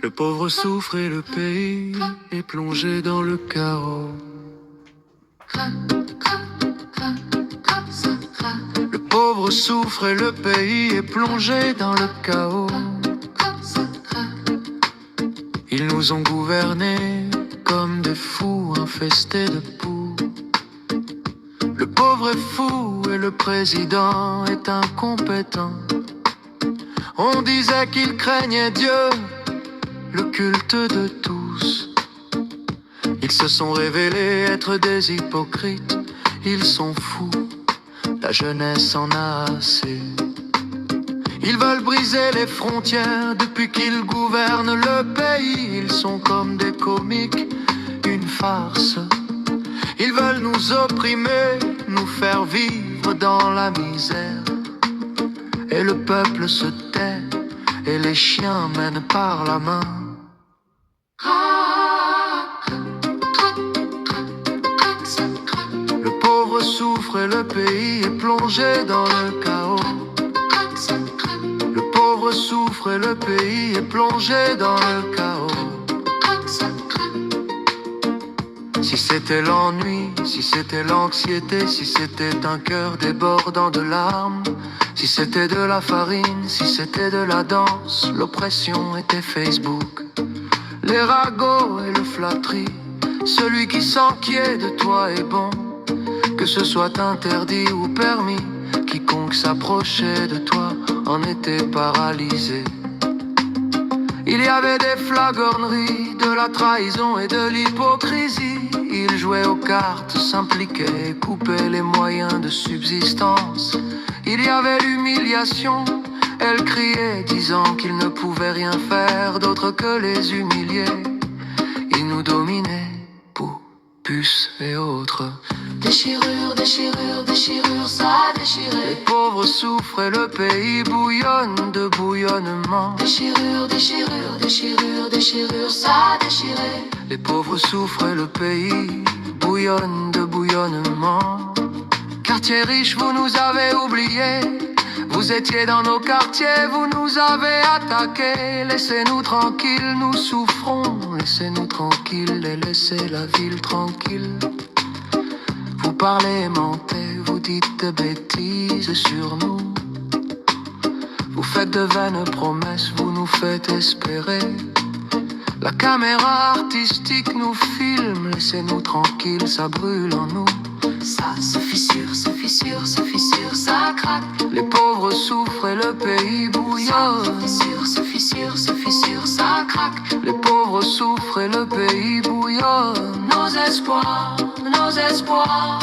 Le pauvre souffre et le pays est plongé dans le chaos. Le pauvre souffre et le pays est plongé dans le chaos. Ils nous ont gouvernés comme des fous infestés de poux. Le pauvre est fou et le président est incompétent. On disait qu'il craignait Dieu, le culte de tous. Ils se sont révélés être des hypocrites, ils sont fous, la jeunesse en a assez. Ils veulent briser les frontières depuis qu'ils gouvernent le pays. Ils sont comme des comiques, une farce. Ils veulent nous opprimer, nous faire vivre dans la misère. Et le peuple se tait, et les chiens mènent par la main. Le pauvre souffre et le pays est plongé dans le chaos. Le pauvre souffre et le pays est plongé dans le chaos. Si c'était l'ennui, si c'était l'anxiété, si c'était un cœur débordant de larmes, si c'était de la farine, si c'était de la danse, l'oppression était Facebook. Les ragots et le flatterie, celui qui s'enquiert de toi est bon. Que ce soit interdit ou permis, quiconque s'approchait de toi en était paralysé. Il y avait des flagorneries, de la trahison et de l'hypocrisie. Ils jouaient aux cartes, s'impliquaient, coupaient les moyens de subsistance. Il y avait l'humiliation, elle criait, disant qu'ils ne pouvaient rien faire d'autre que les humilier. Ils nous dominaient, poux, puces et autres. Déchirure, déchirure, déchirure, ça a déchiré. Les pauvres souffrent et le pays bouillonne de bouillonnement. Déchirure, déchirure, déchirure, déchirure, ça a déchiré. Les pauvres souffrent et le pays bouillonne de bouillonnement. Quartier riche, vous nous avez oubliés. Vous étiez dans nos quartiers, vous nous avez attaqués. Laissez-nous tranquilles, nous souffrons. Laissez-nous tranquilles et laissez la ville tranquille. Vous parlez, mentez, vous dites des bêtises sur nous. Vous faites de vaines promesses, vous nous faites espérer. La caméra artistique nous filme, laissez-nous tranquilles, ça brûle en nous. Ça se fissure, se fissure, se fissure, ça craque. Les pauvres souffrent et le pays bouillonne. Ça se fissure, se fissure, se fissure, ça craque. Les pauvres souffrent et le pays bouillonne. Nos espoirs, nos espoirs.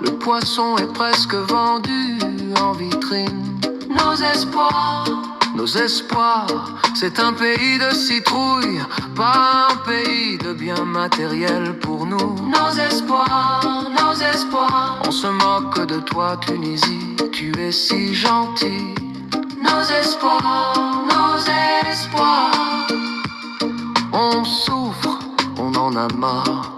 Le poisson est presque vendu en vitrine. Nos espoirs, nos espoirs, c'est un pays de citrouille, pas un pays de biens matériels pour nous. Nos espoirs, nos espoirs. On se moque de toi, Tunisie, tu es si gentil. Nos espoirs, nos espoirs. On souffre, on en a marre.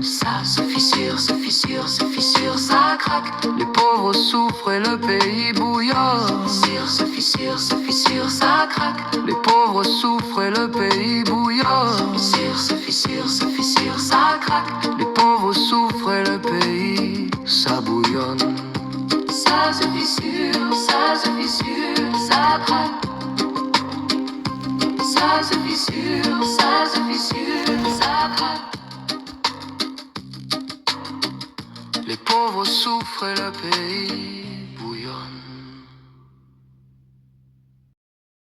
Ça se fissure, se fissure, se fissure, ça craque. Les pauvres souffrent et le pays bouillonne. Se fissure, se fissure, ça craque. Les pauvres souffrent et le pays bouillonne. Se fissure, se fissure, ça craque. Les pauvres souffrent et le pays, ça bouillonne. Ça se fissure, ça se fissure, ça craque. Ça se fissure, ça se fissure, ça craque. Les pauvres souffrent et le pays